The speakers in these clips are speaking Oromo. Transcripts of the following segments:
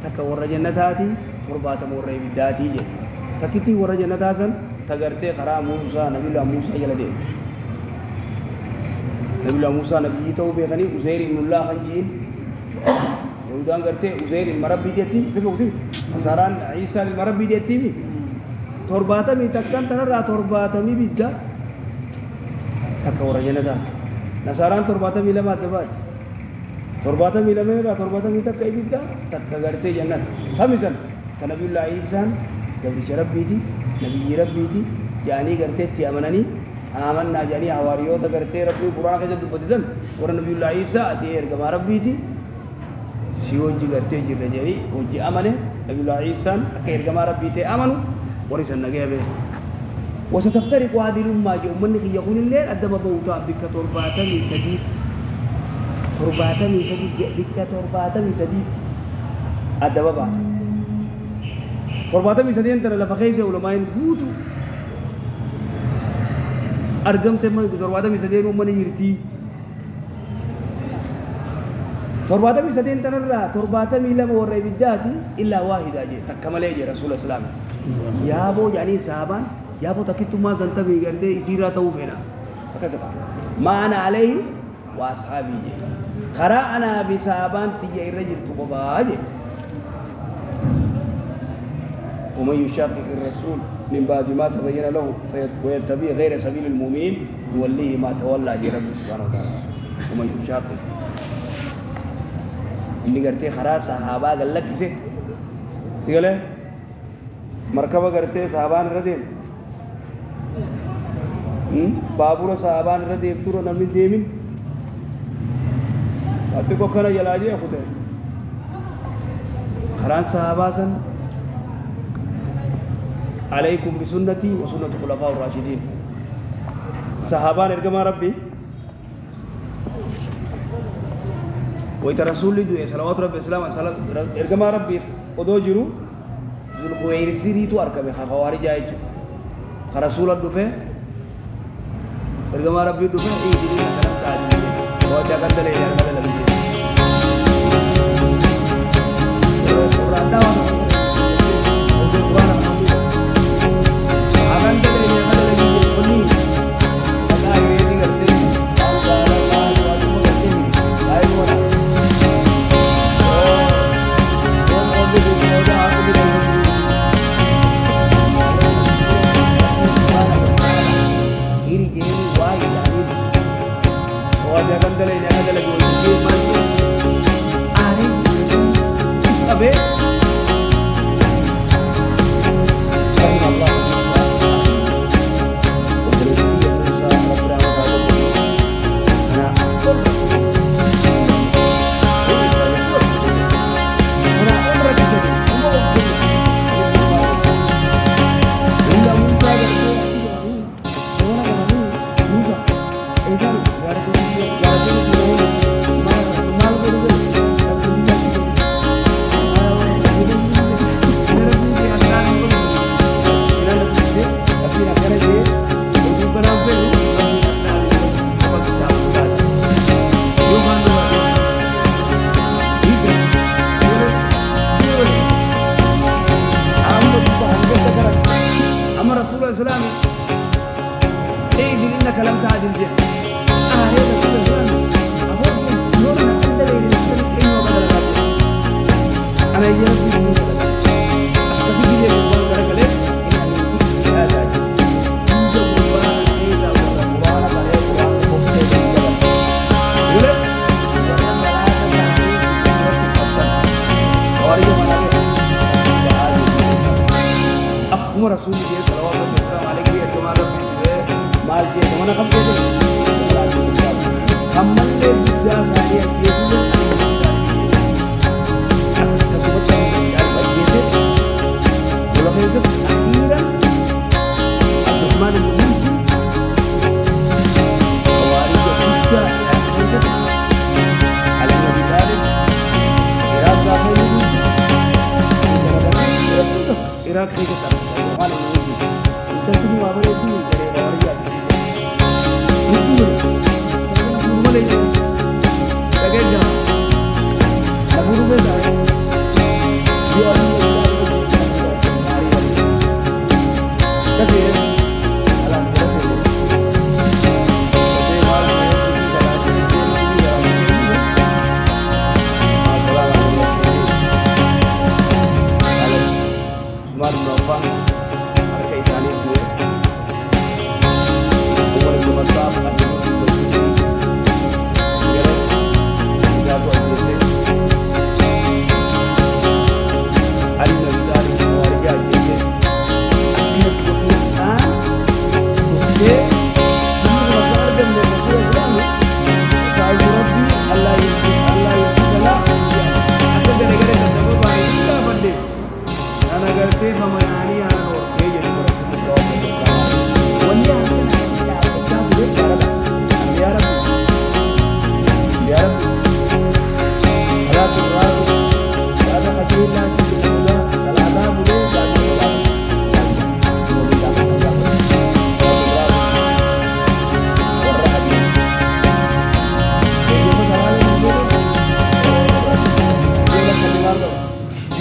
takka warra jannataati torbaatama warra ibiddaatii jedhe takkitti warra jannataa san tagartee karaa Muusaa Nabiyyullaa Muusaa jala deemte Nabiyyullaa Muusaa nabiyyi ta'uu beekanii Uzayr ibnullah kan jiin Yahudaan gartee Uzayr ilma rabbii jettiin Nasaraan Iisaa ilma rabbii jettiin torbaatamii takkan tanarraa torbaatamii bidda takka warra jannataati Nasaraan torbaatamii lama adda baate torbaatamii lama irraa torbaatamii takka ibidda takka gartee jannata tamisan kan Nabiyyullaa Iisaan gabricha rabbiiti nabiyyi rabbiiti yaanii garteetti amananii amanna jaanii hawaariyoota gartee rabbii quraana keessa dubbatisan warra Nabiyyullaa Iisaa ati ergamaa rabbiiti si hojii gartee jirra jedhanii hojii amane Nabiyyullaa Iisaan akka ergamaa rabbii ta'e amanu warri san nagaya bee وستفترق هذه الأمة أمني في يقول الليل أدب بوتا بك ترباتني سديد بك ترباتني سديد أدب بعد ترباتني سديد ترى لفخيسة علماء بوتو أرجمت ما ترباتني سديد أمني يرتي ترباتني سديد ترى ترباتني لما وري بداتي إلا واحد أجي تكمل أجي رسول الله سلام يا أبو يعني صحابان يا أبو تكتم ما سنتبه قرتي يصير توفينا ما أنا عليه وأصحابي خرا أنا بصحابان تيجي الرجل تقباجي ومن يشاقق الرسول من بعد ما تبين له ويتبع غير سبيل المؤمنين يوليه ما تولى رب سبحانه وتعالى ومن يشاقق اللي قرتي خرا صحابة قال لك سيقول مركبة قرتي صحابان ردين बाबूरा साहबान रे देवतुरो नमी देमिन अते को खना जलाजे खुदे खरान साहबासन अलैकुम बिसुन्नती व सुन्नति खुलफा ar-राशिदीन साहबान इरगमा रब्बी वैत रसूल दुए सलावत रब्बी सलाम इरगमा रब्बी ओदो जिरु जुल खुवैरसिरी तो अरकबे खवारी जाय रसूल दुफे Ergama Rabbi itu kan ini dalam keadaan bahwa jangan terlena pada lagi. Surat awal untuk Quran akan terlena pada lagi ini. Maka ini ngerti. Allah suatu mengerti. Ayo mana? Oh di sini aku di sini. Jangan terlena ada lagi ani abe Allah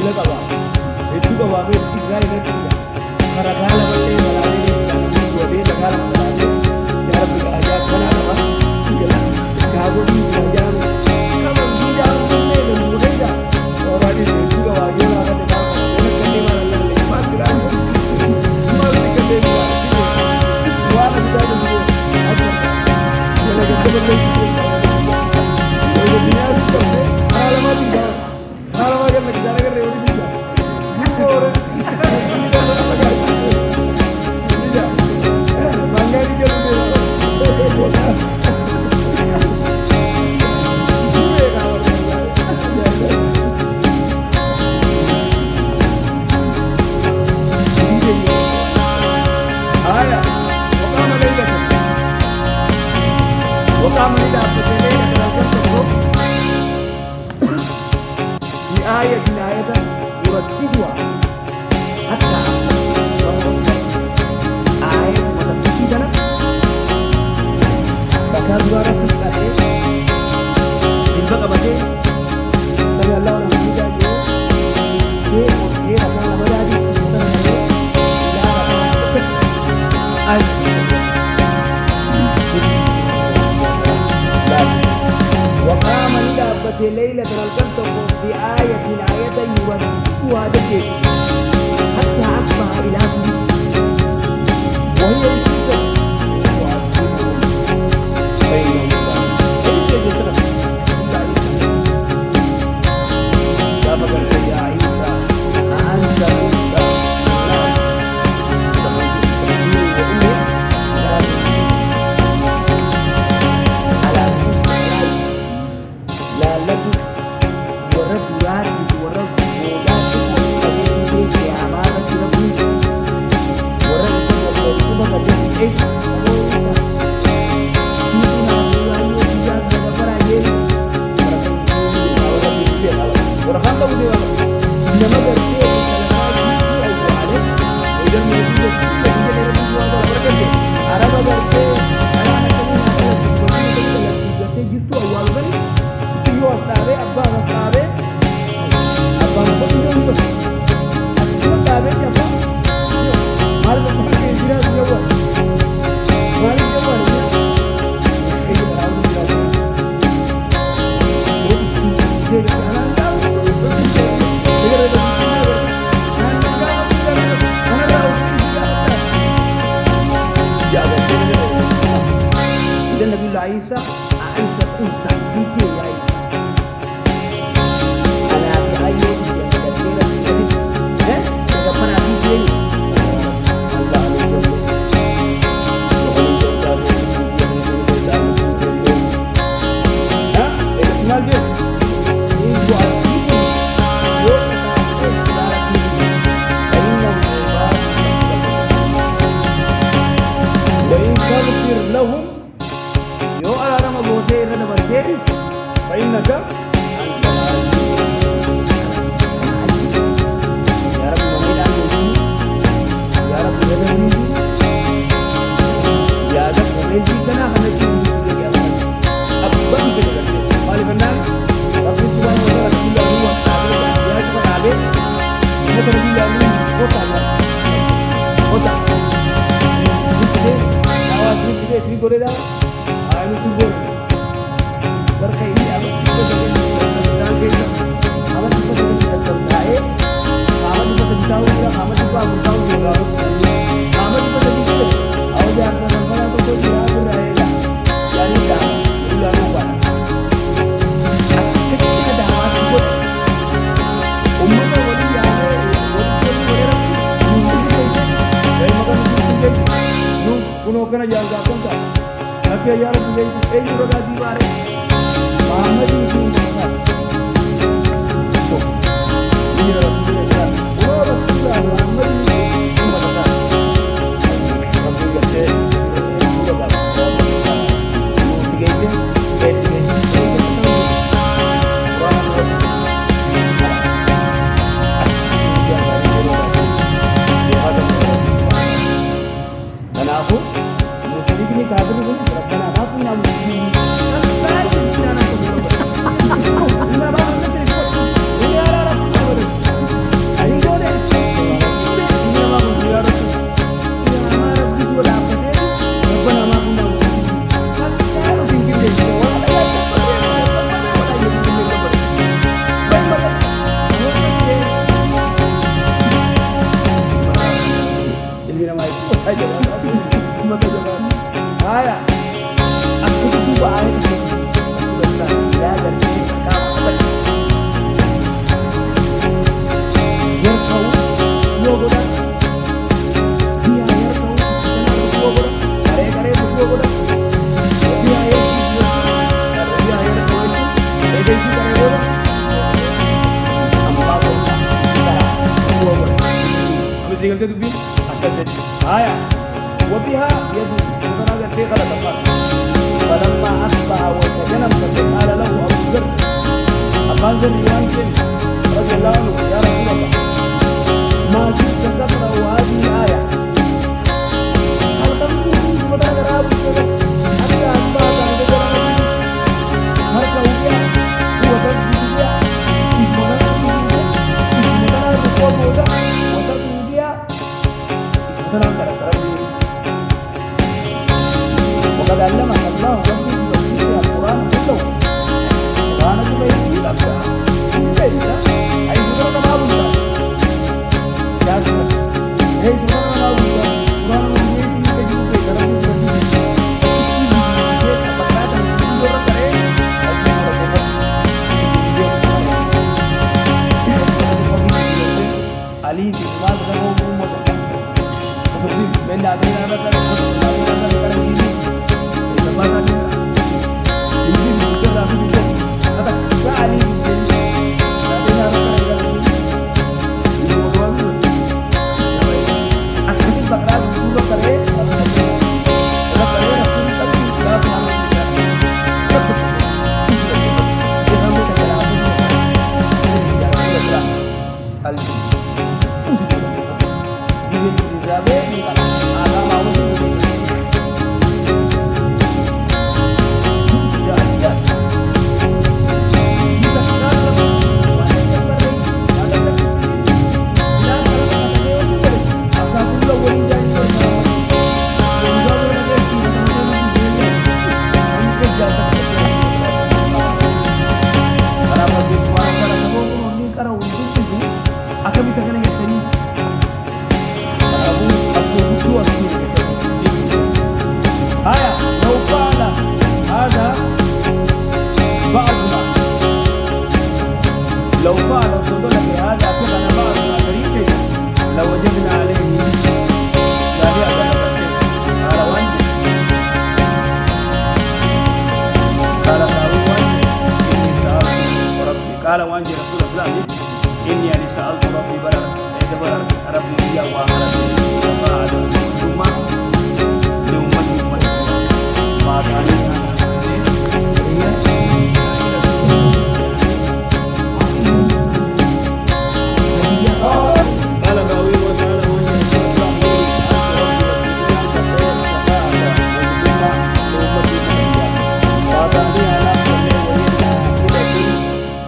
miila qaba hedduu qabaamee irraa irratti karakaa lamallee malaalee godhee dhagaa lama malaalee jaarbi ajaa kanaa qaba gaagolii ajaamu kama biidhaan illee lambudheedha ooraadii hedduu qabaayee laafate qaba wala kannee maalallee maal jiraan maal kannee waan addaa danda'e akka wala gaddaballee ليلة القدر في آية يودها دجل حتى أصبح إله وهي الفتنة يا فقرت يا عيسى أأنت قلت عيسى أنت قلت سيدي يا عيسى أنا في أيوب يتكلم ها تكفنا في جيل الله ها اسمع جد يجوا وإن تغفر لهم فإنك يا رب ومين أنت يا رب يدرني يا رب ومين جيتنا خمسين يا رب أبدا في الجنة قال فنان رب سبحانه وتعالى هو الصابر يا رب العابد مثل الله होता आवाज में श्री बोलेगा आयु तू बोल कर कहीं अब इसको जान के आवाज इसको चलता है आवाज को समझाऊंगा आवाज को बताऊंगा आवाज को समझिए आवाज आपका नंबर तो कोई याद रहेगा यानी क्या बुलाना पड़ा किसका दावा को उम्मत वाली याद है uno kana jaga konta tapi ya rabbi ei roda dibare Muhammad itu mana so ini rasulullah Muhammad itu mana rabbi kate roda tiga dan aku musyrik ini kafir pun berkata apa pun yang وجه قلت تبين أكدت آية وبها يد سلطان هذا الشيء قال تفعل فلما أصبح وسجن قال له أبو ذر أقال ذر يوانسل رضي الله عنه يا رسول الله ما زلت تقرأ هذه الآية هل تقول سلطان راب السلام حتى أصبح مركه بها هو تسجد بها وقد علمك الله ربي بتفسير القرآن كله القرآن كله يلقى كيف أي سورة ما بوجا يا سورة أي سورة ما بوجا القرآن من يجي كذي كذا Ali di rumah kita mau rumah kita, seperti benda ada yang ada pada sekarang ini, tempat ada, ini bukan lagi itu, kata kita Ali di sini, ada yang ada pada ini, ini orang itu, akhirnya bakal dulu kerja, kalau kerja pun tapi tidak mahu kita, dia sampai kerja apa pun, ini jangan kerja, Ali. Jadi ada mau لو فعل صدق بهذا كان بعضنا طريقه لوجدنا عليه لا يعلم قال وانجي قال قال وانجي رسول الله إني أنا سألت ربي بلغ ربي لي وأمرني وقعد ثم لأمتي ما كان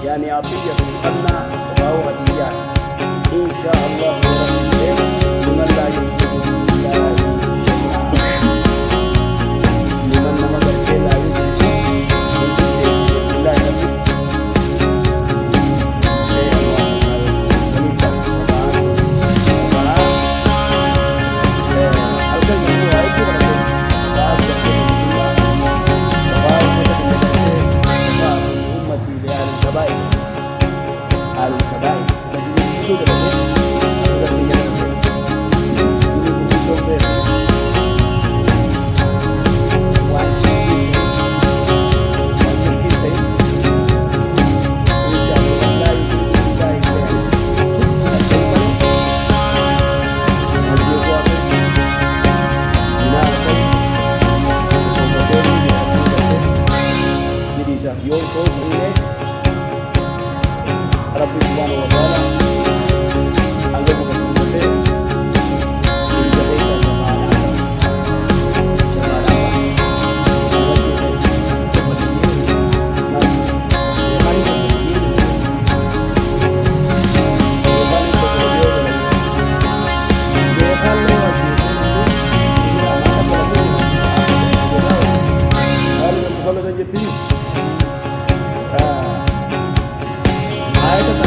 يعني عطية القنة وهو هدية إن شاء الله لمن لا يشرك بالله شيئا لمن لم يكن لا يشرك بالله Yo soy Rabbi Subhanahu wa Ta'ala algo como usted y ya deja ayat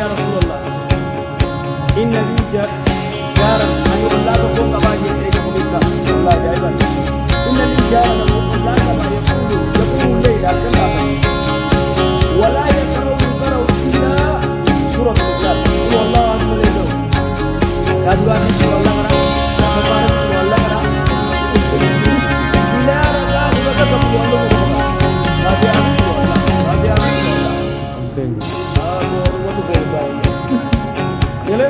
يا رسول الله إن لي جارا أن الله تكون كباجي إليك بك الله جايبا إن لي جارا الله كما يقول الليل كما ولا يقرأ إلا سورة الإخلاص هو الله أكبر له كذبا سورة الله كرا كفارة سورة الله كرا إلا الله بكتب الله هذه أمر الله هذه أمر الله يلا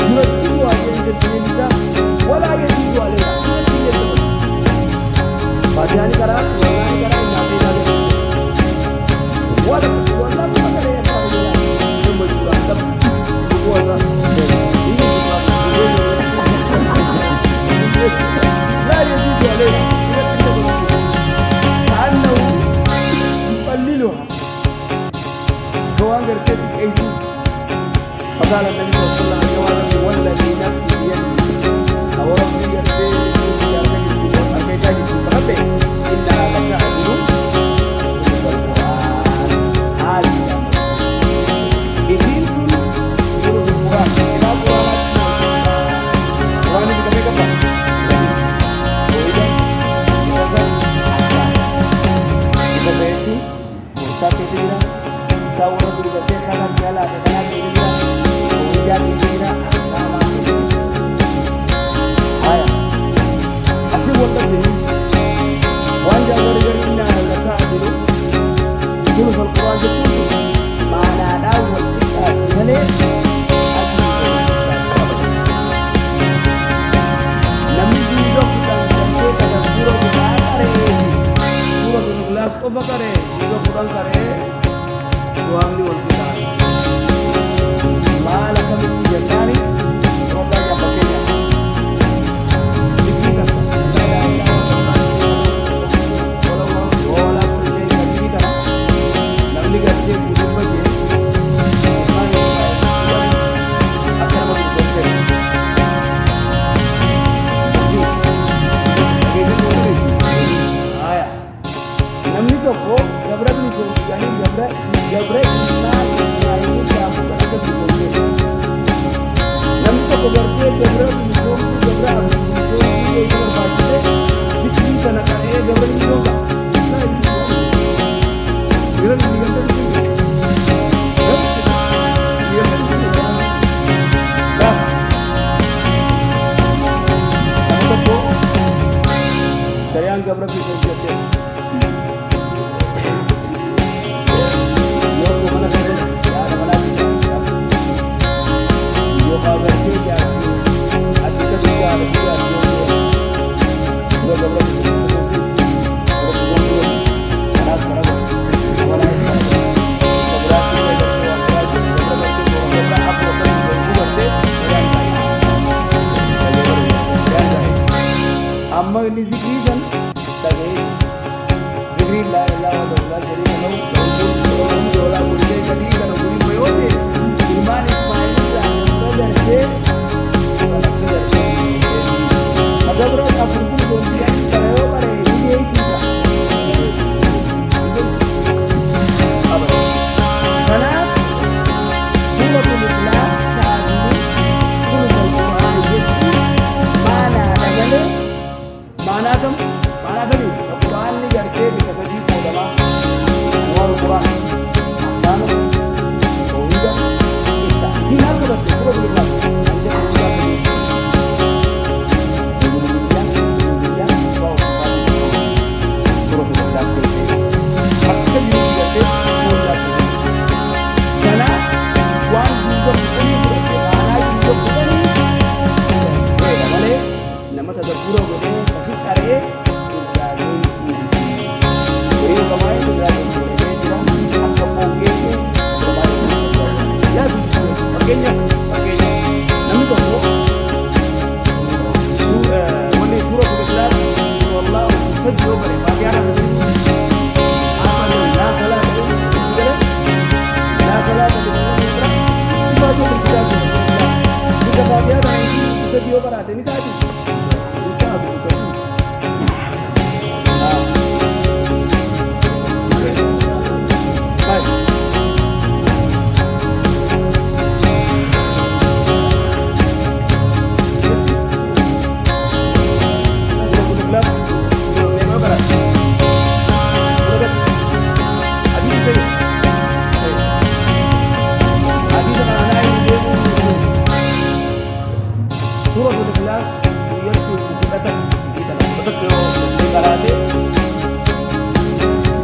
يمسكوا عليه الدنيا ولا يزيدوا عليها فجاني كرا ولا كرا نادي نادي ولا ما كرا يا سيدي ثم يقول هو ذا لا يزيد عليها كأنه يقللها كوانجر كيف يعيشون فقال النبي صلى الله عليه وسلم والذي نفسي بيده أو ربي يرسل إنها لتعدل القرآن عالية إذن سورة القرآن إلى القرآن القرآن بكم يكفى وإذا يأتي مرتاك كثيرا ساورا برغتين كانت جالا كانت كثيرا وإذا كثيرا أحسانا آية أسيب والله وأنجا ورغرين لتعدل ثلث القرآن جتوه معنى الأول الكتاب ملك نمجي دوكتا جنسيتا سورة الإخلاص سورة الإخلاص سورة القرآن كره وامني والكتاب ما لك من جنان ولا يبقينا بكينا لا إله إلا ولا كل شيء كبيرا نملك الشيء بجبجه ما أكرم الجنة آية نملك فوق جبرت نشوف يعني جبرت الناس يعني كم أكثر من لم تكبر في جبرت نشوف جبرت نشوف في جبرت بكري تناكره جبرت نشوفه لا يصير جبرت نيجان Sayang gabra bisa jadi. Yo mana saja, ada mana saja. Yo kabar saja. Ada kerja ada juga. Yo gabra bisa jadi. Orang betul. Keras keras. Orang ini. Gabra kita gabra apa pun buat deh. Amma ini zikri kan, tapi zikri la ilaha illallah jadi kalau doa boleh jadi kalau boleh boleh iman Ismail belajar ke ada berapa pun dia kalau pada ini kita apa karena semua tulislah saat ini semua Al-Quran itu mana ada mana kan ni Al-Quran ni करके बिकसजी कोदमा और कुरान तानो होइगा इसा सीना को रखते पूरा बिल्कुल अंदर होइगा दुनिया बहुत पूरा बिल्कुल करते अक्सर ये करते हो जाते karena wan juga ini berarti mana juga bukan ini nama tak pura boleh kasih kare सज्जो करे बाकी यार आपने ला सला करे ला सला तो बाजू में क्या जो बाकी यार सज्जो पर आते नहीं ताजी उसका अभी तो हां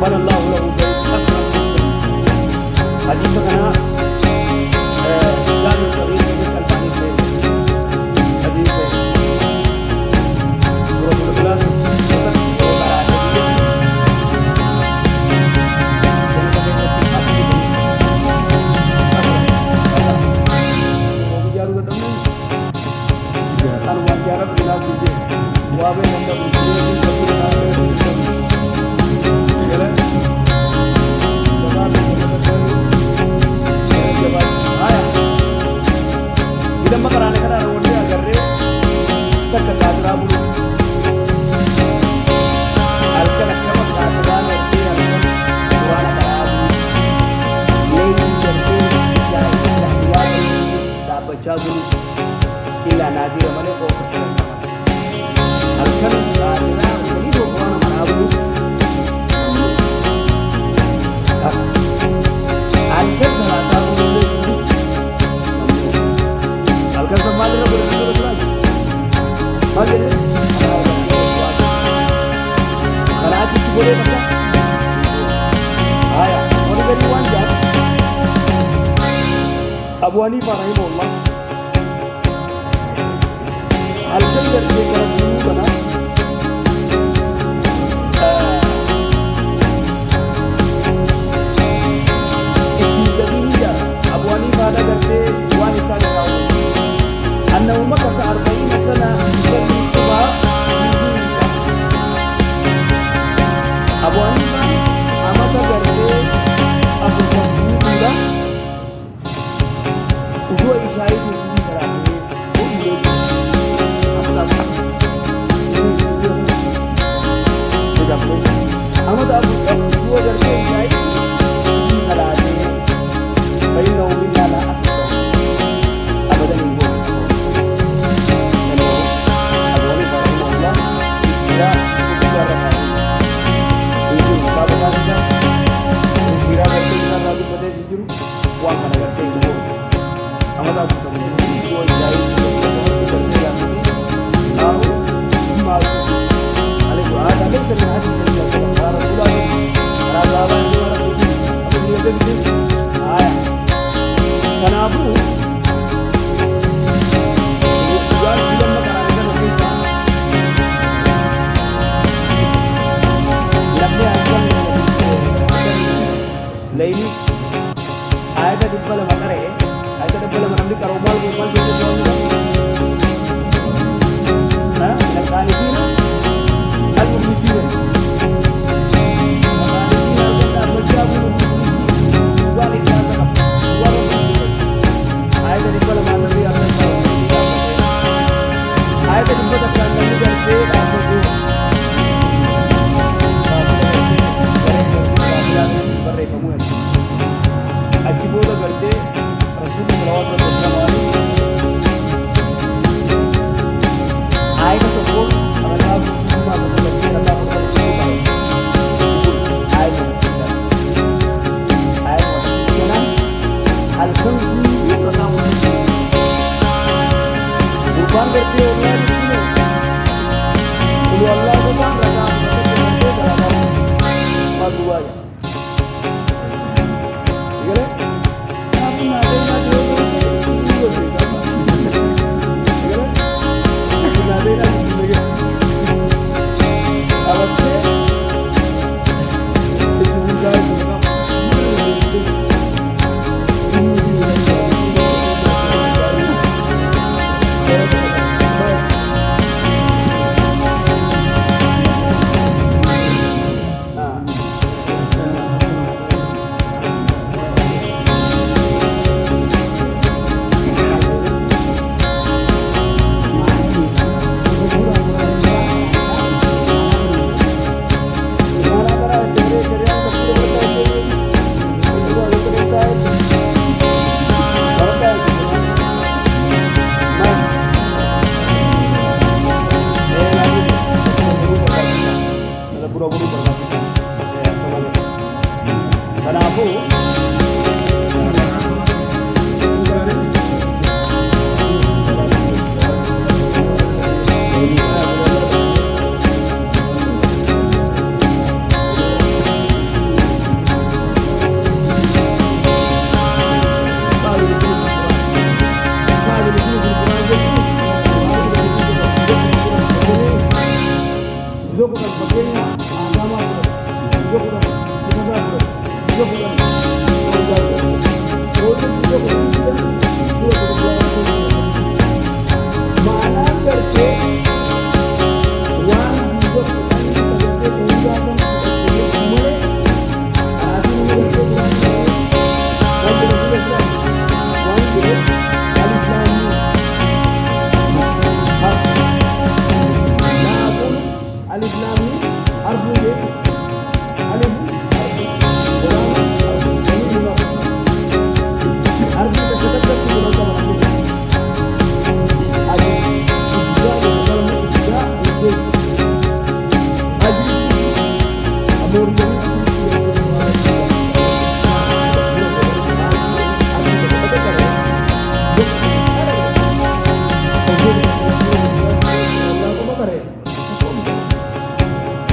بل الله له أسرع حديث أنا جامع الصغير في الألباني في حديث سورة الإخلاص cabul ila nadir mane ko alkan adina ini do ko na marabu alkan salata boleh alkan samadra boleh lagi bagaimana karachi boleh maka aya boleh jadi wanja Abu Hanifah rahimahullah al-Jannah ke dalam dulu bana isi jadinya Abu Hanifah ada kerja wanita tahu annahu makasa 40 sana yusalli subha Abu Hanifah amata kerja Abu Hanifah dua isyai di sini terakhir Ahmad Abu dua dari isyai di terakhir bayi naumi lala asal abadan ibu dan Abu Hanifah rahimahullah istirahat ketika rakyat itu sahabat sahaja istirahat ketika lalu pada jujur uang pada kerja ibu Ahmad Abu dua isyai tahu mal alif ada lagi terlihat di dalam Rasulullah Rasulullah itu orang itu apa dia begitu ayat kenapa juga tidak mengatakan kita lebih akan lain ayat di dalam makare ayat di dalam menambil karobal itu nah dan ini al-muslimin Kamu dura godhuu barbaachisaa akka malee. Kanaafuu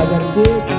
agartee